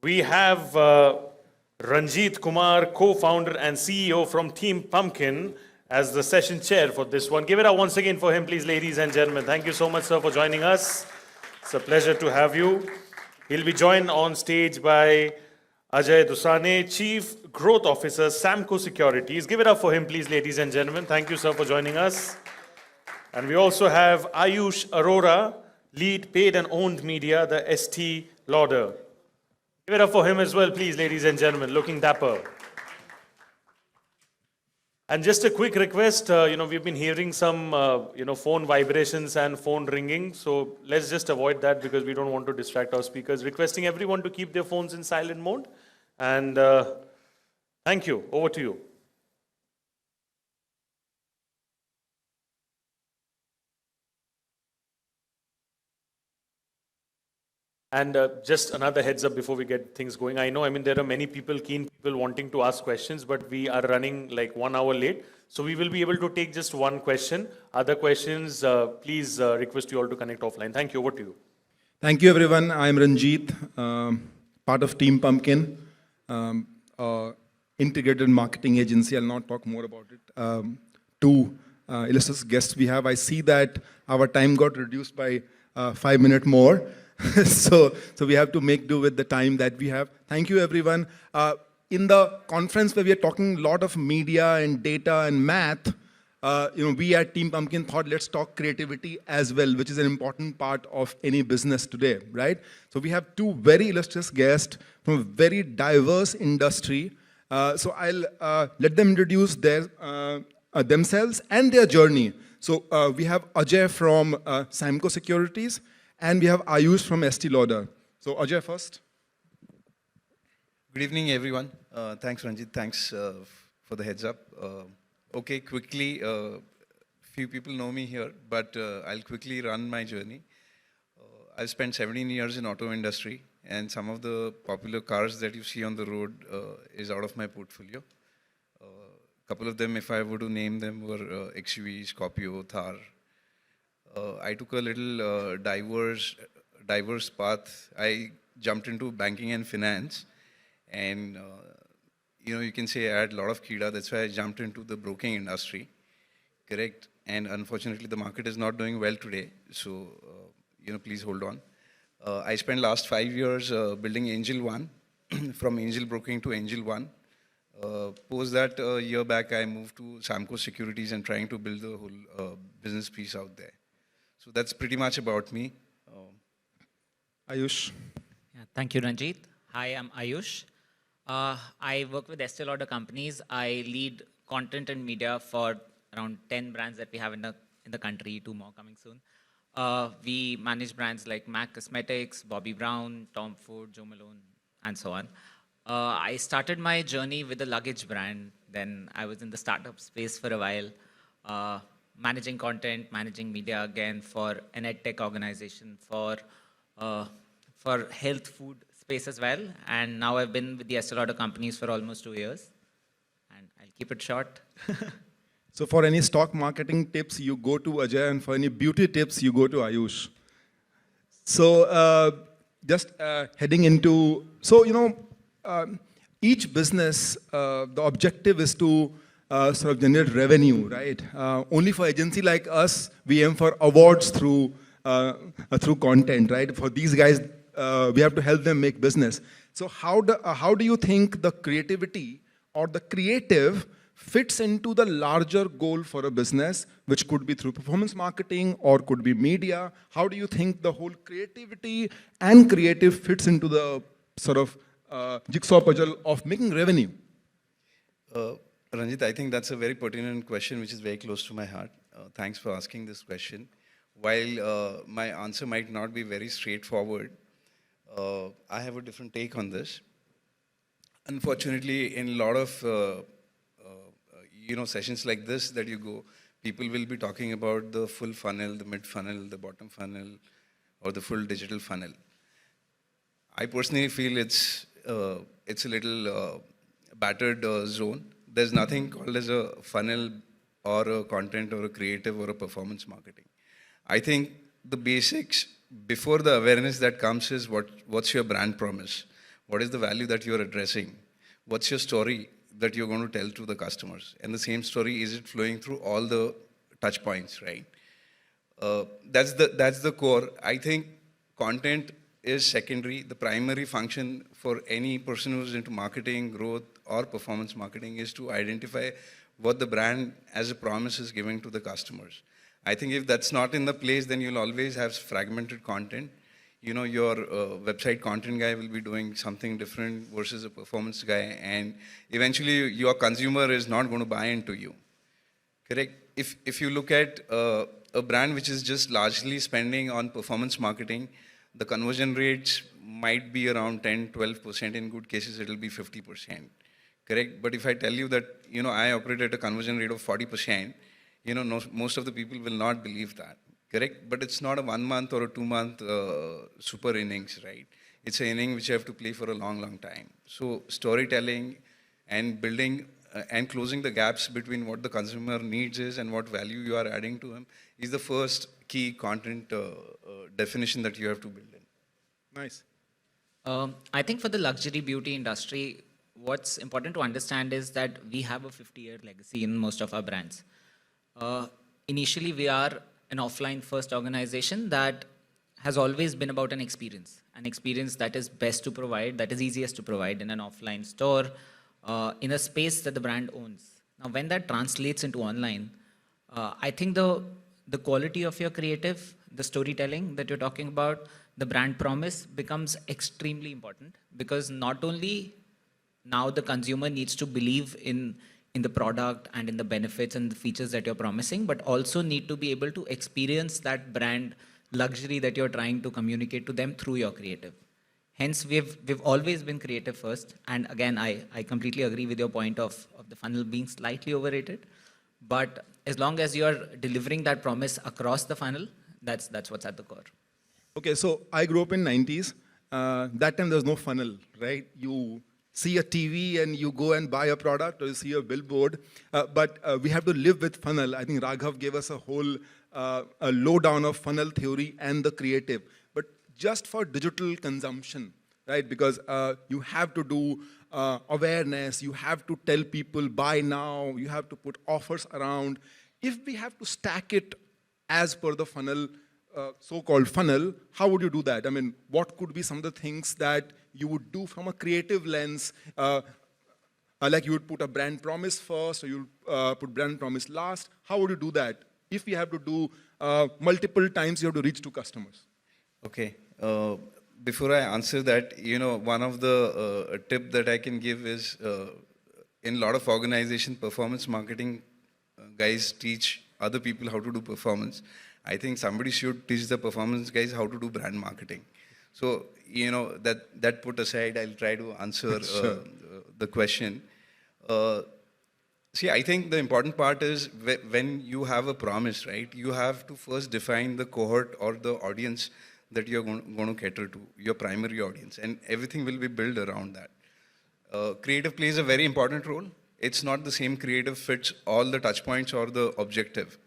We have Ranjit Kumar, co-founder and CEO from Team Pumpkin, as the session chair for this one. Give it up once again for him, please, ladies and gentlemen. Thank you so much, sir, for joining us. It's a pleasure to have you. He'll be joined on stage by Ajay Dusane, Chief Growth Officer, Samco Securities. Give it up for him, please, ladies and gentlemen. Thank you, sir, for joining us. And we also have Ayush Arora, Lead Paid and Owned Media, the ST Lauder. Give it up for him as well, please, ladies and gentlemen. Looking dapper. And just a quick request, we've been hearing some, phone vibrations and phone ringing. So let's just avoid that because we don't want to distract our speakers. Requesting everyone to keep their phones in silent mode. And thank you. Over to you. And just another heads up before we get things going. I know, there are many keen people wanting to ask questions, but we are running like 1 hour late. So we will be able to take just one question. Other questions, please request you all to connect offline. Thank you. Over to you. Thank you, everyone. I'm Ranjit, part of Team Pumpkin, integrated marketing agency. I'll not talk more about it. Two illustrious guests we have. I see that our time got reduced by 5 minutes more. so we have to make do with the time that we have. Thank you, everyone. In the conference where we are talking a lot of media and data and math, we at Team Pumpkin thought let's talk creativity as well, which is an important part of any business today, right? So we have two very illustrious guests from a very diverse industry. So I'll let them introduce themselves and their journey. So we have Ajay from Samco Securities, and we have Ayush from ST Lauder. So Ajay first. Good evening, everyone. Thanks, Ranjit. Thanks for the heads up. Okay, quickly, few people know me here, but I'll quickly run my journey. I've spent 17 years in auto industry, and some of the popular cars that you see on the road is out of my portfolio. A couple of them, if I were to name them, were XUV, Scorpio, Thar. I took a little diverse path. I jumped into banking and finance, and you can say I had a lot of kida. That's why I jumped into the broking industry, correct? And unfortunately, the market is not doing well today. So please hold on. I spent last 5 years building Angel One, from angel broking to Angel One. Post that a year back, I moved to Samco Securities and trying to build the whole business piece out there. So that's pretty much about me. Ayush. Yeah, thank you, Ranjit. Hi, I'm Ayush. I work with Estee Lauder companies. I lead content and media for around 10 brands that we have in the country, 2 more coming soon. We manage brands like MAC Cosmetics, Bobbi Brown, Tom Ford, Jo Malone, and so on. I started my journey with a luggage brand. Then I was in the startup space for a while. Managing content, managing media again for an edtech organization, for health food space as well. And now I've been with the Estee Lauder companies for almost 2 years. And I'll keep it short. So for any stock marketing tips, you go to Ajay, and for any beauty tips, you go to Ayush. So just heading into, each business, the objective is to sort of generate revenue, right? Only for agency like us, we aim for awards through content, right? For these guys, we have to help them make business. So how do you think the creativity or the creative fits into the larger goal for a business, which could be through performance marketing or could be media? How do you think the whole creativity and creative fits into the sort of jigsaw puzzle of making revenue? Ranjit, I think that's a very pertinent question, which is very close to my heart. Thanks for asking this question. While my answer might not be very straightforward, I have a different take on this. Unfortunately, in a lot of sessions like this that you go, people will be talking about the full funnel, the mid funnel, the bottom funnel, or the full digital funnel. I personally feel it's a little battered zone. There's nothing called as a funnel or a content or a creative or a performance marketing. I think the basics before the awareness that comes is what's your brand promise? What is the value that you're addressing? What's your story that you're going to tell to the customers? And the same story, is it flowing through all the touch points, right? That's the core. I think content is secondary. The primary function for any person who's into marketing, growth, or performance marketing is to identify what the brand as a promise is giving to the customers. I think if that's not in the place, then you'll always have fragmented content. You know, your website content guy will be doing something different versus a performance guy, and eventually your consumer is not going to buy into you. Correct? If you look at a brand which is just largely spending on performance marketing, the conversion rates might be around 10, 12%. In good cases, it'll be 50%. Correct? But if I tell you that, you know, I operate at a conversion rate of 40%, you know, most of the people will not believe that. Correct? But it's not a 1 month or a 2 month super innings, right? It's an inning which you have to play for a long, long time. So storytelling and building and closing the gaps between what the consumer needs is and what value you are adding to him is the first key content definition that you have to build in. Nice. I think for the luxury beauty industry, what's important to understand is that we have a 50-year legacy in most of our brands. Initially, we are an offline first organization that has always been about an experience that is best to provide, that is easiest to provide in an offline store, in a space that the brand owns. Now, when that translates into online, I think the quality of your creative, the storytelling that you're talking about, the brand promise becomes extremely important, because not only now the consumer needs to believe in the product and in the benefits and the features that you're promising, but also need to be able to experience that brand luxury that you're trying to communicate to them through your creative. Hence, we've always been creative first. And again, I completely agree with your point of the funnel being slightly overrated. But as long as you're delivering that promise across the funnel, that's what's at the core. Okay, so I grew up in 90s. That time there was no funnel, right? You see a TV and you go and buy a product, or you see a billboard. But we have to live with funnel. I think Raghav gave us a whole a lowdown of funnel theory and the creative. But just for digital consumption, right? Because you have to do awareness, you have to tell people buy now, you have to put offers around. If we have to stack it as per the funnel, so-called funnel, how would you do that? I mean, what could be some of the things that you would do from a creative lens? Like you would put a brand promise first, or you put brand promise last. How would you do that? If we have to do multiple times, you have to reach to customers. Okay. Before I answer that, you know, one of the tip that I can give is in a lot of organization, performance marketing guys teach other people how to do performance. I think somebody should teach the performance guys how to do brand marketing. So, you know, that put aside, I'll try to answer the question. See, I think the important part is when you have a promise, right, you have to first define the cohort or the audience that you're going to cater to, your primary audience, and everything will be built around that. Creative plays a very important role. It's not the same creative fits all the touch points or the objective.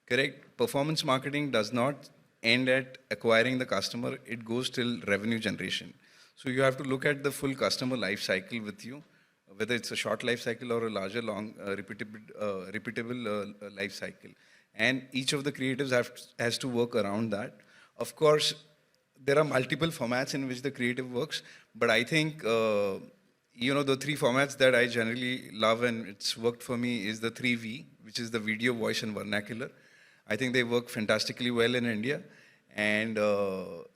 Correct? Performance marketing does not end at acquiring the customer. It goes till revenue generation. So you have to look at the full customer life cycle with you, whether it's a short life cycle or a larger, long, repeatable life cycle. And each of the creatives has to work around that. Of course, there are multiple formats in which the creative works, but I think, you know, the three formats that I generally love and it's worked for me is the 3V, which is the video, voice, and vernacular. I think they work fantastically well in India. And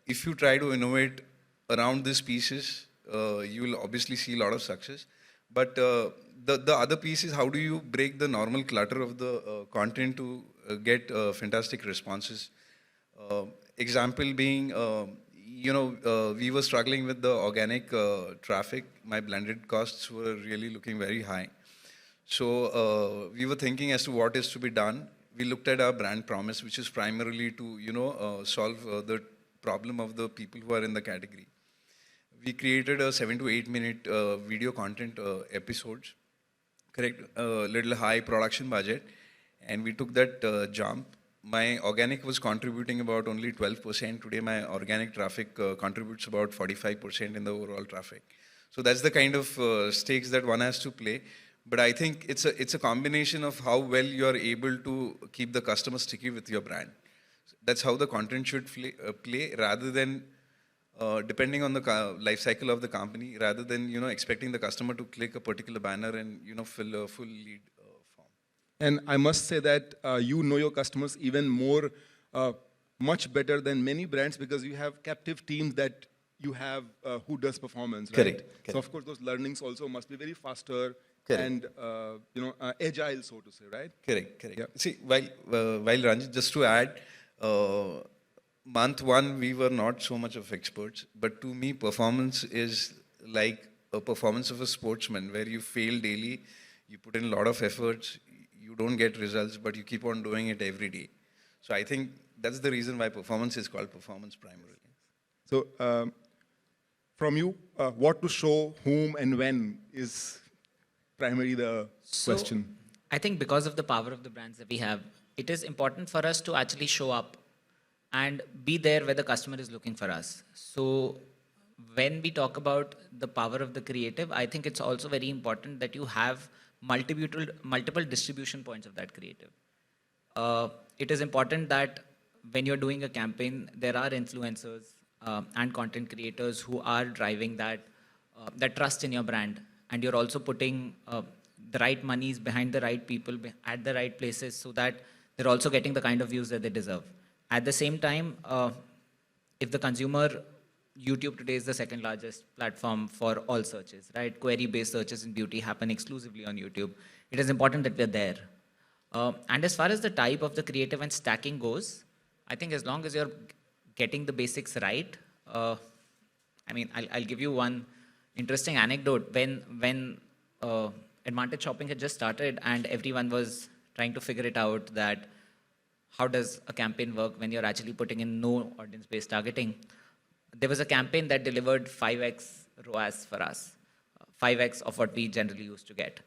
if you try to innovate around these pieces, you will obviously see a lot of success. But the other piece is, how do you break the normal clutter of the content to get fantastic responses? Example being, you know, we were struggling with the organic traffic. My blended costs were really looking very high. So we were thinking as to what is to be done. We looked at our brand promise, which is primarily to, you know, solve the problem of the people who are in the category. We created a 7 to 8 minute video content episodes, correct, little high production budget, and we took that jump. My organic was contributing about only 12%. Today, my organic traffic contributes about 45% in the overall traffic. So that's the kind of stakes that one has to play. But I think it's a combination of how well you are able to keep the customer sticky with your brand. That's how the content should play rather than depending on the life cycle of the company, rather than expecting the customer to click a particular banner and fill a full lead form. And I must say that you know your customers even more, much better than many brands because you have captive teams that you have who does performance, right? Correct. So of course those learnings also must be very faster Correct. and agile, so to say, right? Correct. Yeah. See, while Ranjit, just to add, month one we were not so much of experts, but to me, performance is like a performance of a sportsman, where you fail daily, you put in a lot of efforts, you don't get results, but you keep on doing it every day. So I think that's the reason why performance is called performance primarily. So from you, what to show, whom and when is primarily the question. I think because of the power of the brands that we have, it is important for us to actually show up and be there where the customer is looking for us. So when we talk about the power of the creative, I think it's also very important that you have multiple distribution points of that creative. It is important that when you're doing a campaign, there are influencers and content creators who are driving that trust in your brand, and you're also putting the right monies behind the right people at the right places, so that they're also getting the kind of views that they deserve. At the same time, if the consumer, YouTube today is the second largest platform for all searches, right? Query-based searches in beauty happen exclusively on YouTube. It is important that we're there. And as far as the type of the creative and stacking goes, I think as long as you're getting the basics right, I mean, I'll give you one interesting anecdote. When Advantage Shopping had just started and everyone was trying to figure it out, that how does a campaign work when you're actually putting in no audience-based targeting, there was a campaign that delivered 5x ROAS for us, 5x of what we generally used to get.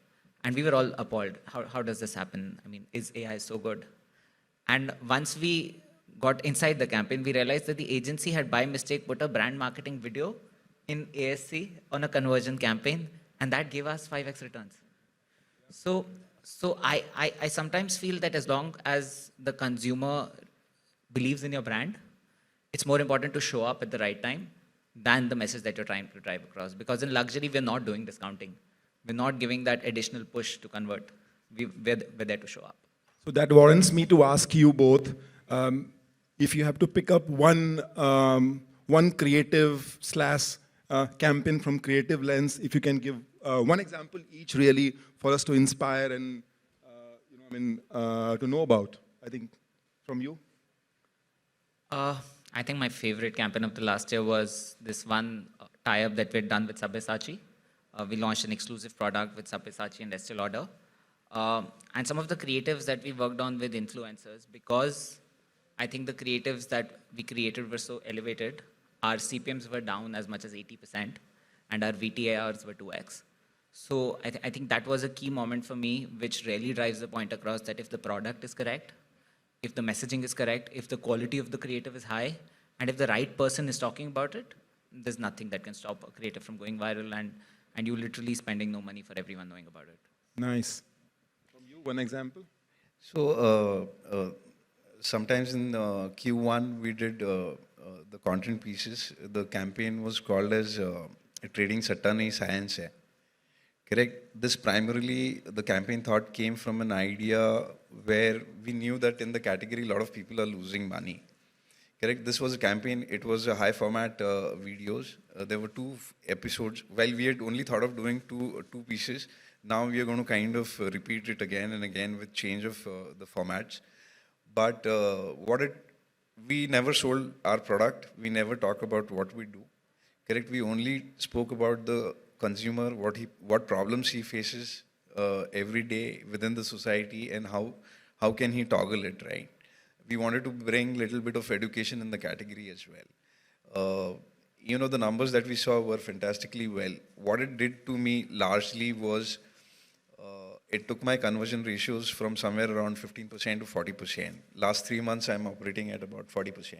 And we were all appalled. How does this happen? I mean, is AI so good? And once we got inside the campaign, we realized that the agency had by mistake put a brand marketing video in ASC on a conversion campaign, and that gave us 5x returns. So I sometimes feel that as long as the consumer believes in your brand, it's more important to show up at the right time than the message that you're trying to drive across. Because in luxury, we're not doing discounting. We're not giving that additional push to convert. We're there to show up. So that warrants me to ask you both, if you have to pick up one creative / campaign from Creative Lens, if you can give one example each really for us to inspire and to know about. I think from you. I think my favorite campaign of the last year was this one tie-up that we'd done with Sabyasachi. We launched an exclusive product with Sabyasachi and Estee Lauder. And some of the creatives that we worked on with influencers, because I think the creatives that we created were so elevated, our CPMs were down as much as 80%, and our VTARs were 2x. So I think that was a key moment for me, which really drives the point across that if the product is correct, if the messaging is correct, if the quality of the creative is high, and if the right person is talking about it, there's nothing that can stop a creative from going viral, and you literally spending no money for everyone knowing about it. Nice. From you, one example? So sometimes in Q1 we did the content pieces. The campaign was called as Trading Satta Nahi Science Hai. Correct? This primarily, the campaign thought came from an idea where we knew that in the category a lot of people are losing money. Correct? This was a campaign, it was a high format videos. There were 2 episodes. While we had only thought of doing two pieces, now we are going to kind of repeat it again and again with change of the formats. But we never sold our product. We never talk about what we do. Correct? We only spoke about the consumer, what problems he faces every day within the society, and how can he toggle it, right? We wanted to bring a little bit of education in the category as well. The numbers that we saw were fantastically well. What it did to me largely was it took my conversion ratios from somewhere around 15% to 40%. Last 3 months, I'm operating at about 40%.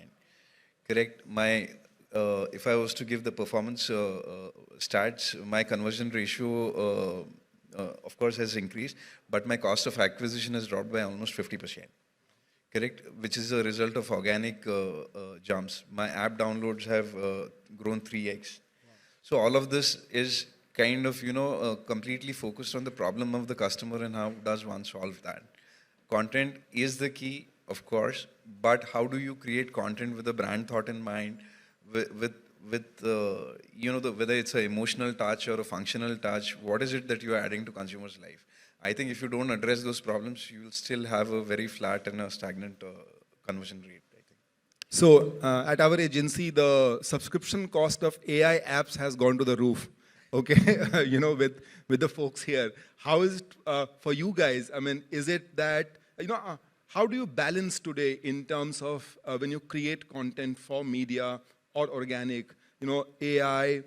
Correct? My if I was to give the performance stats, my conversion ratio, of course, has increased, but my cost of acquisition has dropped by almost 50%. Correct, which is a result of organic jumps. My app downloads have grown 3x. So all of this is kind of, completely focused on the problem of the customer and how does one solve that. Content is the key, of course, but how do you create content with a brand thought in mind, with whether it's an emotional touch or a functional touch, what is it that you're adding to consumers' life? I think if you don't address those problems, you will still have a very flat and a stagnant conversion rate, I think. So at our agency, the subscription cost of AI apps has gone to the roof. Okay, with the folks here. How is it for you guys? I mean, is it that, how do you balance today in terms of when you create content for media or organic, AI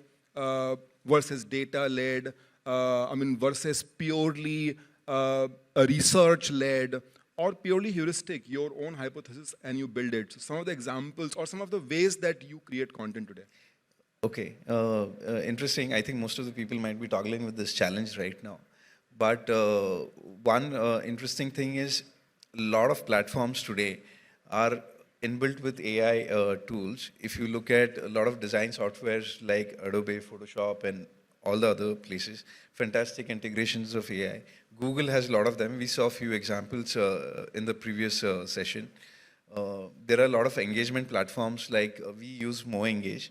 versus data-led, versus purely research-led or purely heuristic, your own hypothesis and you build it. So some of the examples or some of the ways that you create content today. Okay, interesting. I think most of the people might be toggling with this challenge right now. But one interesting thing is a lot of platforms today are inbuilt with AI tools. If you look at a lot of design softwares like Adobe, Photoshop, and all the other places, fantastic integrations of AI. Google has a lot of them. We saw a few examples in the previous session. There are a lot of engagement platforms like we use MoEngage.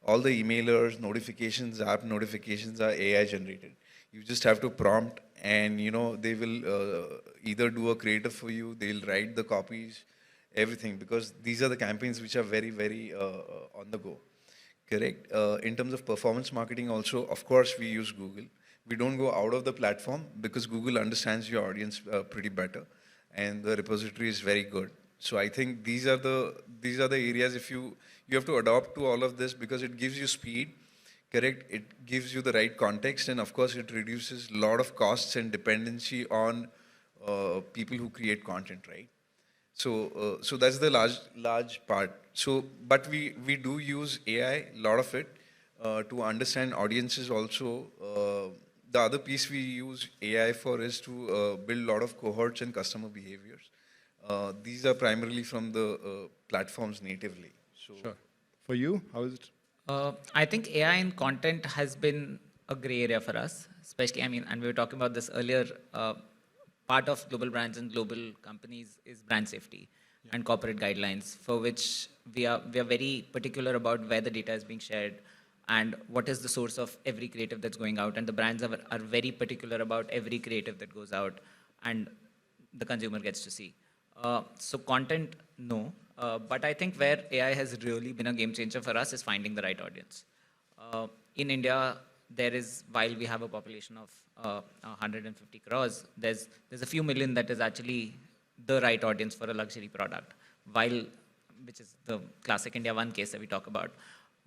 All the emailers, notifications, app notifications are AI generated. You just have to prompt and they will either do a creative for you, they'll write the copies, everything, because these are the campaigns which are very, very on the go. Correct. In terms of performance marketing also, of course, we use Google. We don't go out of the platform because Google understands your audience pretty better and the repository is very good. So I think these are the areas if you have to adopt to all of this because it gives you speed, correct? It gives you the right context and of course it reduces a lot of costs and dependency on people who create content, right? So that's the large part. So, but we do use AI, a lot of it, to understand audiences also. The other piece we use AI for is to build a lot of cohorts and customer behaviors. These are primarily from the platforms natively. So, sure. For you, how is it? I think AI in content has been a gray area for us, especially, and we were talking about this earlier, part of global brands and global companies is brand safety and corporate guidelines, for which we are very particular about where the data is being shared and what is the source of every creative that's going out. And the brands are very particular about every creative that goes out and the consumer gets to see. So content, no. But I think where AI has really been a game changer for us is finding the right audience. In India, there is, while we have a population of 150 crores, there's a few million that is actually the right audience for a luxury product, which is the classic India One case that we talk about.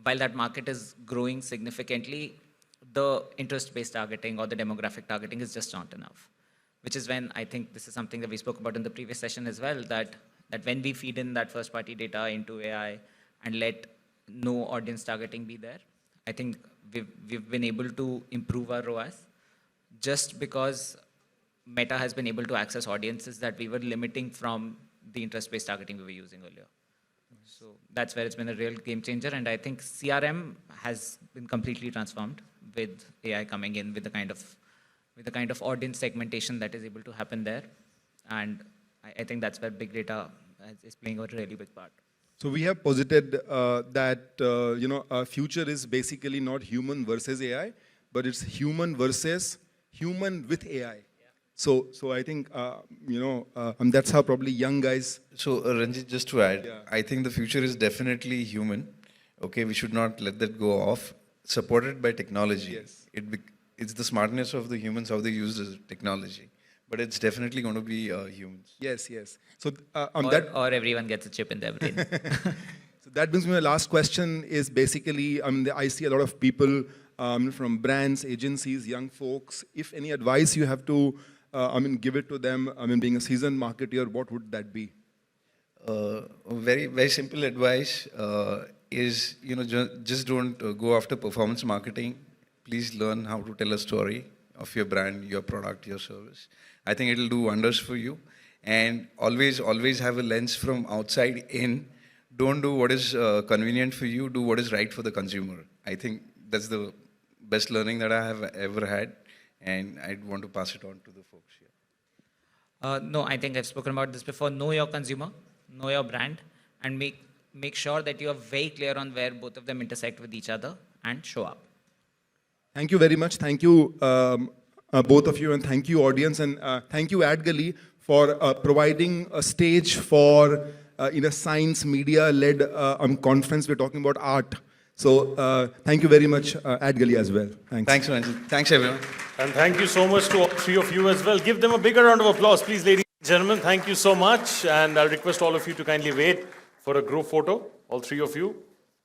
While that market is growing significantly, the interest-based targeting or the demographic targeting is just not enough. Which is when I think this is something that we spoke about in the previous session as well, that when we feed in that first-party data into AI and let no audience targeting be there, I think we've been able to improve our ROAS just because Meta has been able to access audiences that we were limiting from the interest-based targeting we were using earlier. So that's where it's been a real game changer. And I think CRM has been completely transformed with AI coming in with the kind of audience segmentation that is able to happen there. And I think that's where big data is playing a really big part. So we have posited that our future is basically not human versus AI, but it's human versus human with AI. Yeah. So I think that's how probably young guys. So Ranjit, just to add, Yeah. I think the future is definitely human. Okay, we should not let that go off. Supported by technology. Yes. It's the smartness of the humans how they use the technology, but it's definitely going to be humans. Yes. So Or everyone gets a chip in their brain. So that brings me to my last question is basically, I see a lot of people from brands, agencies, young folks. If any advice you have to, give it to them, being a seasoned marketer, what would that be? Very, very simple advice. is, just don't go after performance marketing. Please learn how to tell a story of your brand, your product, your service. I think it'll do wonders for you. And always have a lens from outside in. Don't do what is convenient for you, do what is right for the consumer. I think that's the best learning that I have ever had, and I'd want to pass it on to the folks here. No, I think I've spoken about this before. Know your consumer, know your brand, and make sure that you are very clear on where both of them intersect with each other and show up. Thank you very much. Thank you, both of you, and thank you, audience, and thank you, AdGully, for providing a stage for in a science media-led conference. We're talking about art. So thank you very much, AdGully, as well. Thanks. Thanks, Ranjit. Thanks, everyone. And thank you so much to all three of you as well. Give them a bigger round of applause, please, ladies and gentlemen. Thank you so much. And I'll request all of you to kindly wait for a group photo, all three of you.